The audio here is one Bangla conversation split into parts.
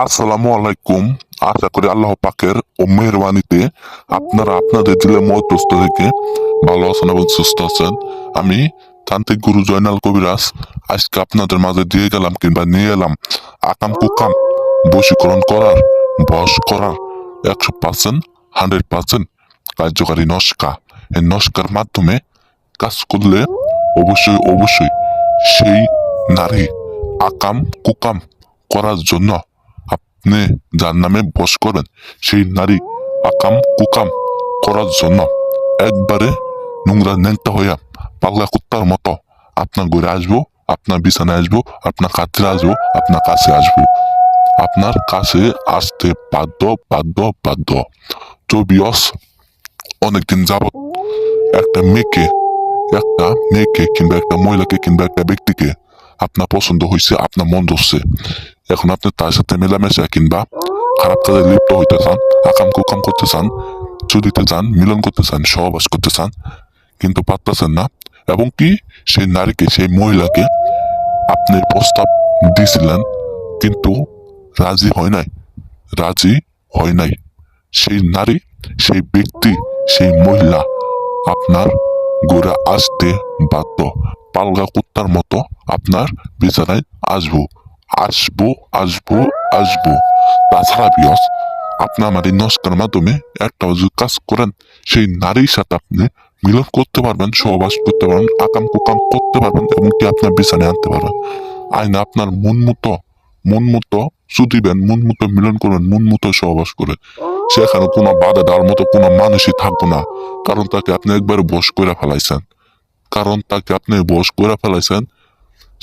আসসালামু আলাইকুম। আশা করি আল্লাহ পাকের ও মেহরবানিতে আপনারা আপনাদের দিলের মধ্যস্থ থেকে ভালো আছেন এবং সুস্থ আছেন। আমি তান্ত্রিক গুরু জয়নাল কবিরাজ আজকে আপনাদের মাঝে দিয়ে গেলাম কিংবা নিয়ে এলাম আকাম কুকাম বশীকরণ করার, বশ করার 100% 100% কার্যকারী নস্কা। এই নস্কার মাধ্যমে কাজ করলে অবশ্যই অবশ্যই সেই নারী আকাম কুকাম করার জন্য আপনি যার নামে বশ করেন সেই নারী আকাম কুকাম করার জন্য একবারে নোংরা ন্যাংটা হইয়া পাগলা কুত্তার মতো আপনার ঘরে আসবো, আপনার বিছানায় আসবো, আপনার কাছে আসবো, আপনার কাছে আসবো, আপনার কাছে আসতে বাধ্য বাধ্য বাধ্য। তো বিয়স, অনেকদিন যাবত একটা মেয়েকে কিংবা একটা মহিলাকে কিংবা একটা ব্যক্তিকে আপনার পছন্দ হয়েছে, আপনার মন ধরছে। এখন আপনি তার সাথে মেলামেশা কিংবা খারাপ কাজে লিপ্ত হইতে চান, আকাম কুকাম করতে চান, চুরিতে চান, মিলন করতে চান, সহবাস করতে চান, কিন্তু পারতেছেন না। এবং কি সেই নারীকে, সেই মহিলাকে আপনি প্রস্তাব দিয়েছিলেন কিন্তু রাজি হয় নাই, রাজি হয় নাই। সেই নারী, সেই ব্যক্তি, সেই মহিলা আপনার গোড়া আসতে বাধ্য, পালগা কুত্তার মতো আপনার বিছানায় আসবো, আসবো, আসবো, আসবো। তাছাড়া বিয়স, আপনি আমার এই নস্কার মাধ্যমে একটা যদি কাজ করেন, সেই নারীর সাথে আপনি মিলন করতে পারবেন, সহবাস করতে পারবেন, আকাম কুকাম করতে পারবেন এবং কি আপনার বিছানায় আনতে পারবেন। আইনা আপনার মন মতো শুধিবেন, মন মতো মিলন করবেন, মন মতো সহবাস করে। সেখানে কোনো বাধা দেওয়ার মতো কোনো মানুষই থাকবো না, কারণ তাকে আপনি একবার বশ করে ফেলাইছেন,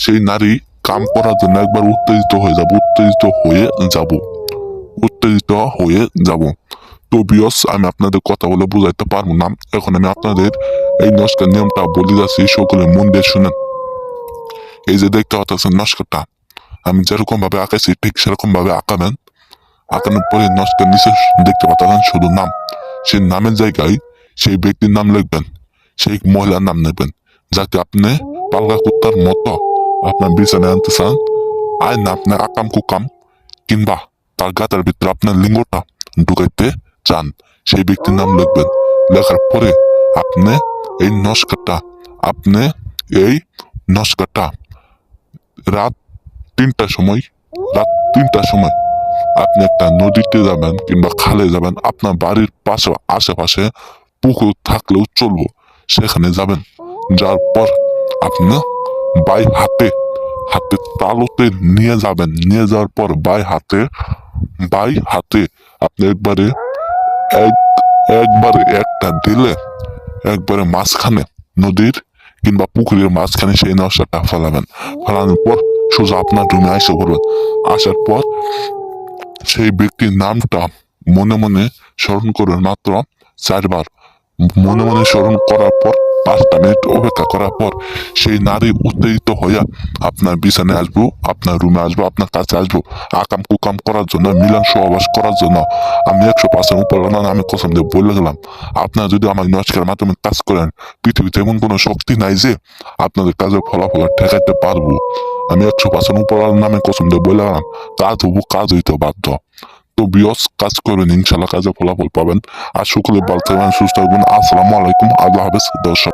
সেই নারী কাম করার জন্য একবার উত্তেজিত হয়ে যাব। তো বিয়স, আমি আপনাদের কথা বলে বুঝাইতে পারবো না। এখন আমি আপনাদের এই নস্কার নিয়মটা বলে যাচ্ছি, সকলে মন দিয়ে শুনেন। এই যে দেখতে পাচ্ছেন নস্কারটা, আমি যেরকম ভাবে আঁকাইছি ঠিক সেরকম ভাবে আঁকাবেন। আঁকানোর পরে নস্কার নিচে দেখতে পাচ্ছেন শুধু নাম। সেই নামের জায়গায় সেই ব্যক্তির নাম লিখবেন, সেই মহিলার নাম নেবেন যাকে আপনি পালগা কুত্তার মতো আপনার বিছানায় আনতে চান। আয় না আপনার আকাম কুকাম কিংবা তার গাতার ভিতরে আপনার লিঙ্গটা ঢুকাইতে চান, সেই ব্যক্তির নাম লিখবেন। লেখার পরে আপনি এই নস্কারটা আপনি এই নস্কারটা রাত 3টার সময় রাত 3টার সময় আপনি একটা নদীতে যাবেন কিংবা খালে যাবেন, আপনার বাড়ির পাশে আশেপাশে পুকুর থাকলেও চলবো, সেখানে যাবেন। যার পর আপনি বাই হাতে হাতে তালুতে নিয়ে যাবেন, নিয়ে যাওয়ার পর বাই হাতে আপনি একবারে একটা দিলে একবারে মাঝখানে নদীর কিংবা পুকুরের মাঝখানে সেই নকশাটা ফেলাবেন। ফেলানোর পর সোজা আপনার রুমে এসে পড়বেন। আসার পর সেই ব্যক্তির নামটা মনে মনে স্মরণ করবেন মাত্র 4বার। মনে মনে স্মরণ করার পর 5টা মিনিট অপেক্ষা করার পর সেই নারী উত্তেজিত হইয়া আপনার বিছানায় আসবো, আপনার রুমে আসবো, আপনার কাছে আসবো আকাম কুকাম করার জন্য, মিলন সহবাস করার জন্য। আমি 100% উপর আমি কসম দিয়ে বলে গেলাম, আপনারা যদি আমার নস্কার মাধ্যমে কাজ করেন, পৃথিবীতে এমন কোনো শক্তি নাই যে আপনাদের কাজের ফলাফল ঠেকাইতে পারবো। আমি 100% উপর নামে কসম দিয়ে বলে গেলাম, কাজ হইতে বাধ্য। তো বিয়স, কাজ করেন, ইনশাল্লাহ কাজে ফলাফল পাবেন। আর সকলে ভালো থাকবেন, সুস্থ থাকবেন। আসসালামু আলাইকুম, আল্লাহ হাফেজ দর্শক।